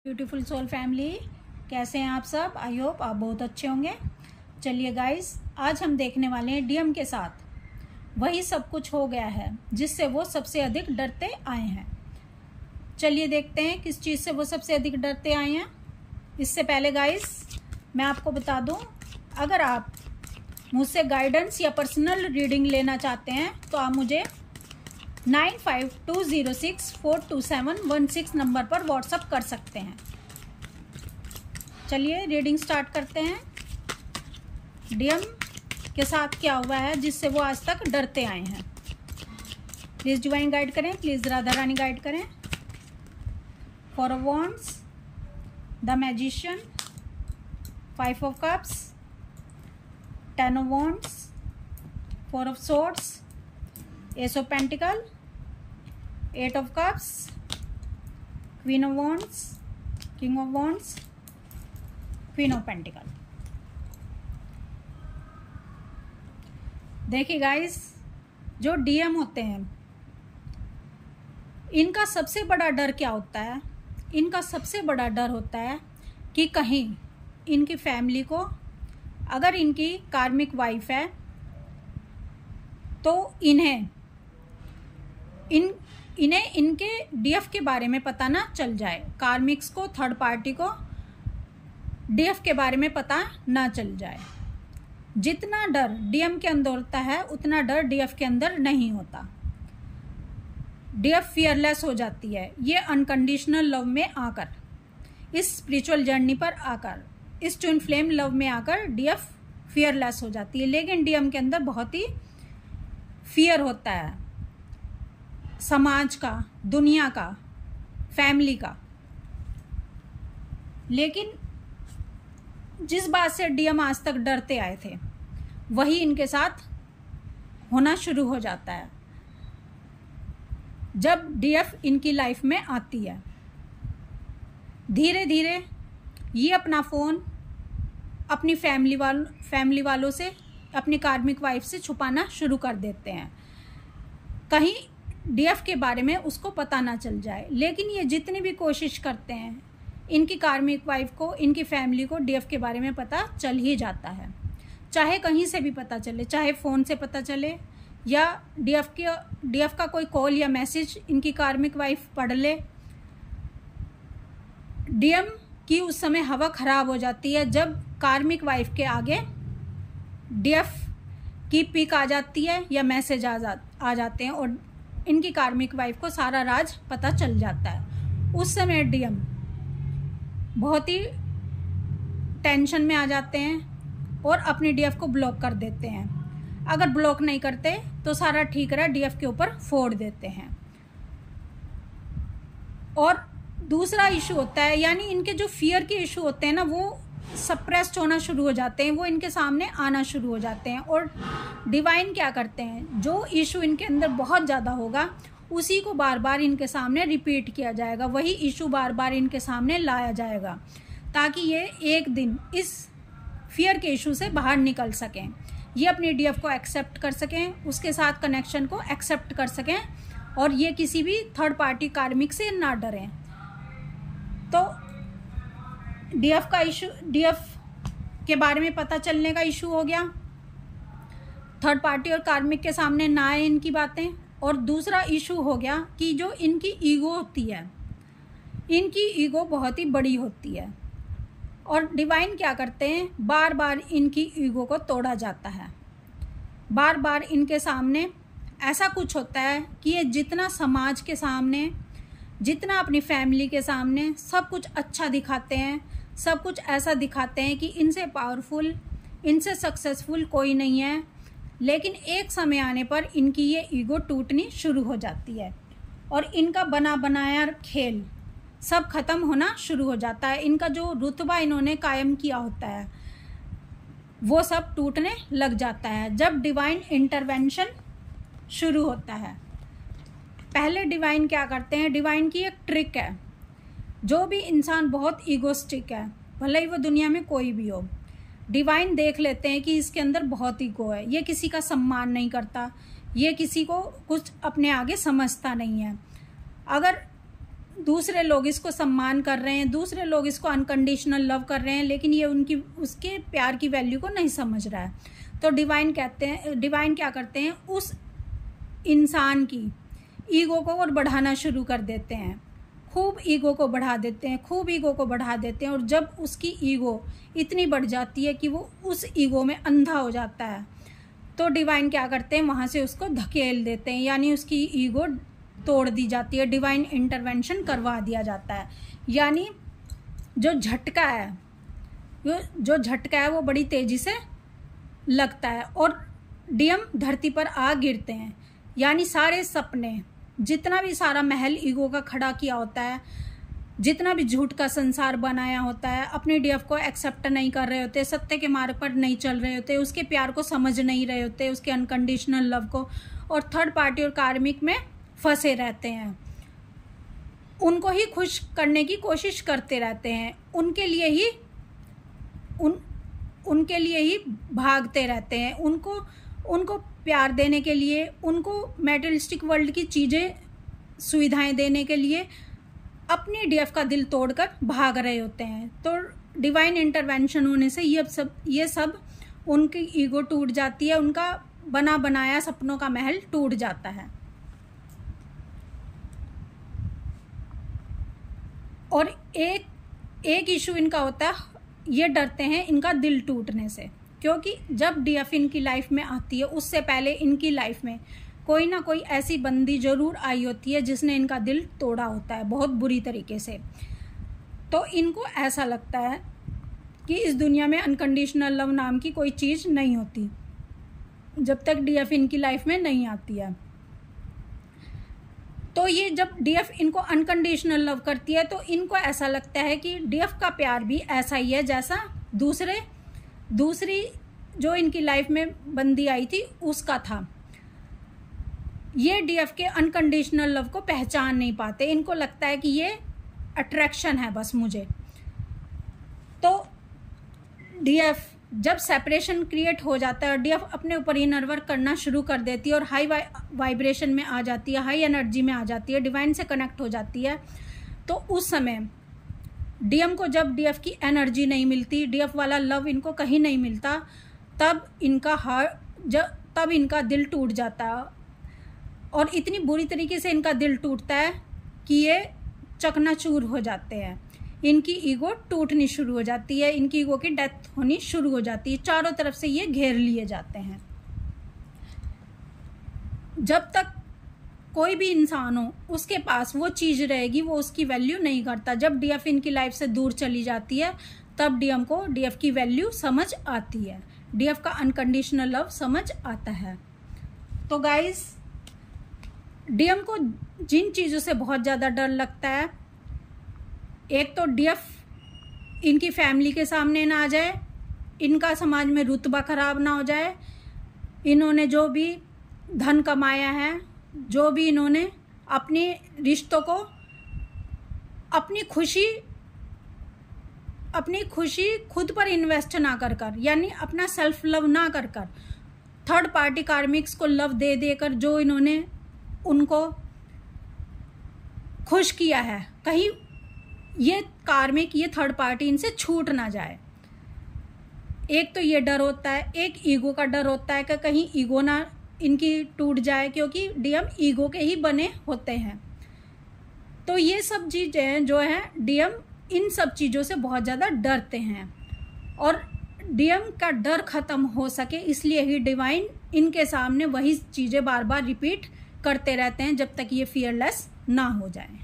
Beautiful soul family, कैसे हैं आप सब। आई होप आप बहुत अच्छे होंगे। चलिए गाइस, आज हम देखने वाले हैं डीएम के साथ वही सब कुछ हो गया है जिससे वो सबसे अधिक डरते आए हैं। चलिए देखते हैं किस चीज़ से वो सबसे अधिक डरते आए हैं। इससे पहले गाइस मैं आपको बता दूं, अगर आप मुझसे गाइडेंस या पर्सनल रीडिंग लेना चाहते हैं तो आप मुझे 9520642716 नंबर पर व्हाट्सअप कर सकते हैं। चलिए रीडिंग स्टार्ट करते हैं। डीएम के साथ क्या हुआ है जिससे वो आज तक डरते आए हैं। प्लीज़ डिवाइन गाइड करें, प्लीज़ राधा रानी गाइड करें। Four of wands, the magician, 5 of cups, 10 of wands, 4 of swords, S of pentacle, 8 of cups, queen of wands, king of wands, queen of pentacle. देखिए गाइस, जो DM होते हैं इनका सबसे बड़ा डर क्या होता है। इनका सबसे बड़ा डर होता है कि कहीं इनकी फैमिली को, अगर इनकी कार्मिक वाइफ है तो इन्हें इनके डीएफ के बारे में पता ना चल जाए। कार्मिक्स को, थर्ड पार्टी को डीएफ के बारे में पता ना चल जाए। जितना डर डीएम के अंदर होता है उतना डर डीएफ के अंदर नहीं होता। डीएफ फियरलेस हो जाती है। ये अनकंडीशनल लव में आकर, इस स्पिरिचुअल जर्नी पर आकर, इस ट्विन फ्लेम लव में आकर डीएफ फियरलेस हो जाती है। लेकिन डीएम के अंदर बहुत ही फियर होता है, समाज का, दुनिया का, फैमिली का। लेकिन जिस बात से डीएम आज तक डरते आए थे वही इनके साथ होना शुरू हो जाता है जब डीएफ इनकी लाइफ में आती है। धीरे धीरे ये अपना फ़ोन अपनी फैमिली वालों से, अपनी कार्मिक वाइफ से छुपाना शुरू कर देते हैं, कहीं डीएफ के बारे में उसको पता ना चल जाए। लेकिन ये जितनी भी कोशिश करते हैं, इनकी कार्मिक वाइफ को, इनकी फैमिली को डीएफ के बारे में पता चल ही जाता है। चाहे कहीं से भी पता चले, चाहे फ़ोन से पता चले या डीएफ का कोई कॉल या मैसेज इनकी कार्मिक वाइफ पढ़ ले। डीएम की उस समय हवा खराब हो जाती है जब कार्मिक वाइफ के आगे डीएफ की पिक आ जाती है या मैसेज आ जाते हैं और इनकी कार्मिक वाइफ को सारा राज पता चल जाता है। उस समय डीएम बहुत ही टेंशन में आ जाते हैं और अपनी डीएफ को ब्लॉक कर देते हैं। अगर ब्लॉक नहीं करते तो सारा ठीक रहा, डीएफ के ऊपर फोड़ देते हैं। और दूसरा इशू होता है, यानी इनके जो फियर के इशू होते हैं ना, वो सप्रेस्ड होना शुरू हो जाते हैं, वो इनके सामने आना शुरू हो जाते हैं। और डिवाइन क्या करते हैं, जो इशू इनके अंदर बहुत ज़्यादा होगा उसी को बार बार इनके सामने रिपीट किया जाएगा, वही इशू बार बार इनके सामने लाया जाएगा ताकि ये एक दिन इस फियर के इशू से बाहर निकल सकें, ये अपनी डीएफ को एक्सेप्ट कर सकें, उसके साथ कनेक्शन को एक्सेप्ट कर सकें और ये किसी भी थर्ड पार्टी कार्मिक से ना डरें। तो डीएफ का इशू, डीएफ के बारे में पता चलने का इशू हो गया, थर्ड पार्टी और कार्मिक के सामने ना आए इनकी बातें। और दूसरा इशू हो गया कि जो इनकी ईगो होती है, इनकी ईगो बहुत ही बड़ी होती है और डिवाइन क्या करते हैं, बार बार इनकी ईगो को तोड़ा जाता है। बार बार इनके सामने ऐसा कुछ होता है कि ये जितना समाज के सामने, जितना अपनी फैमिली के सामने सब कुछ अच्छा दिखाते हैं, सब कुछ ऐसा दिखाते हैं कि इनसे पावरफुल, इनसे सक्सेसफुल कोई नहीं है। लेकिन एक समय आने पर इनकी ये ईगो टूटनी शुरू हो जाती है और इनका बना बनाया खेल सब खत्म होना शुरू हो जाता है। इनका जो रुतबा इन्होंने कायम किया होता है वो सब टूटने लग जाता है जब डिवाइन इंटरवेंशन शुरू होता है। पहले डिवाइन क्या करते हैं, डिवाइन की एक ट्रिक है, जो भी इंसान बहुत ईगोस्टिक है, भले ही वो दुनिया में कोई भी हो, डिवाइन देख लेते हैं कि इसके अंदर बहुत ईगो है, ये किसी का सम्मान नहीं करता, ये किसी को कुछ अपने आगे समझता नहीं है। अगर दूसरे लोग इसको सम्मान कर रहे हैं, दूसरे लोग इसको अनकंडीशनल लव कर रहे हैं, लेकिन ये उसके प्यार की वैल्यू को नहीं समझ रहा है। तो डिवाइन क्या करते हैं, उस इंसान की ईगो को और बढ़ाना शुरू कर देते हैं, खूब ईगो को बढ़ा देते हैं। और जब उसकी ईगो इतनी बढ़ जाती है कि वो उस ईगो में अंधा हो जाता है, तो डिवाइन क्या करते हैं, वहाँ से उसको धकेल देते हैं, यानी उसकी ईगो तोड़ दी जाती है, डिवाइन इंटरवेंशन करवा दिया जाता है। यानी जो झटका है वो बड़ी तेज़ी से लगता है और डीएम धरती पर आ गिरते हैं। यानी सारे सपने, जितना भी सारा महल ईगो का खड़ा किया होता है, जितना भी झूठ का संसार बनाया होता है, अपने डीएफ को एक्सेप्ट नहीं कर रहे होते, सत्य के मार्ग पर नहीं चल रहे होते, उसके प्यार को समझ नहीं रहे होते, उसके अनकंडीशनल लव को, और थर्ड पार्टी और कार्मिक में फंसे रहते हैं, उनको ही खुश करने की कोशिश करते रहते हैं, उनके लिए ही भागते रहते हैं, उनको प्यार देने के लिए, उनको मेटेरियलिस्टिक वर्ल्ड की चीज़ें, सुविधाएं देने के लिए अपनी डीएफ का दिल तोड़कर भाग रहे होते हैं। तो डिवाइन इंटरवेंशन होने से ये सब उनकी ईगो टूट जाती है, उनका बना बनाया सपनों का महल टूट जाता है। और एक इशू इनका होता है, ये डरते हैं इनका दिल टूटने से, क्योंकि जब डीएफ इनकी लाइफ में आती है उससे पहले इनकी लाइफ में कोई ना कोई ऐसी बंदी जरूर आई होती है जिसने इनका दिल तोड़ा होता है बहुत बुरी तरीके से। तो इनको ऐसा लगता है कि इस दुनिया में अनकंडीशनल लव नाम की कोई चीज़ नहीं होती जब तक डीएफ इनकी लाइफ में नहीं आती है। तो ये जब डीएफ इनको अनकंडीशनल लव करती है तो इनको ऐसा लगता है कि डीएफ का प्यार भी ऐसा ही है जैसा दूसरी जो इनकी लाइफ में बंदी आई थी उसका था। ये डीएफ के अनकंडीशनल लव को पहचान नहीं पाते, इनको लगता है कि ये अट्रैक्शन है बस मुझे। तो डीएफ जब सेपरेशन क्रिएट हो जाता है और डीएफ अपने ऊपर इनर वर्क करना शुरू कर देती है और हाई वाइब्रेशन में आ जाती है, हाई एनर्जी में आ जाती है, डिवाइन से कनेक्ट हो जाती है, तो उस समय डीएम को जब डीएफ की एनर्जी नहीं मिलती, डीएफ वाला लव इनको कहीं नहीं मिलता, तब इनका दिल टूट जाता है। और इतनी बुरी तरीके से इनका दिल टूटता है कि ये चकनाचूर हो जाते हैं, इनकी ईगो टूटनी शुरू हो जाती है, इनकी ईगो की डेथ होनी शुरू हो जाती है, चारों तरफ से ये घेर लिए जाते हैं। जब तक कोई भी इंसान हो उसके पास वो चीज़ रहेगी, वो उसकी वैल्यू नहीं करता। जब डीएफ इनकी लाइफ से दूर चली जाती है तब डीएम को डीएफ की वैल्यू समझ आती है, डीएफ का अनकंडीशनल लव समझ आता है। तो गाइस, डीएम को जिन चीज़ों से बहुत ज़्यादा डर लगता है, एक तो डीएफ इनकी फैमिली के सामने ना आ जाए, इनका समाज में रुतबा खराब ना हो जाए, इन्होंने जो भी धन कमाया है, जो भी इन्होंने अपने रिश्तों को अपनी खुशी खुद पर इन्वेस्ट ना कर यानी अपना सेल्फ लव ना कर थर्ड पार्टी कार्मिक्स को लव दे देकर जो इन्होंने उनको खुश किया है, कहीं ये कार्मिक, ये थर्ड पार्टी इनसे छूट ना जाए। एक तो ये डर होता है, एक ईगो का डर होता है कि कहीं ईगो ना इनकी टूट जाए, क्योंकि डीएम ईगो के ही बने होते हैं। तो ये सब चीज़ें जो है, डीएम इन सब चीज़ों से बहुत ज़्यादा डरते हैं और डीएम का डर ख़त्म हो सके इसलिए ही डिवाइन इनके सामने वही चीज़ें बार बार रिपीट करते रहते हैं जब तक ये फियरलेस ना हो जाए।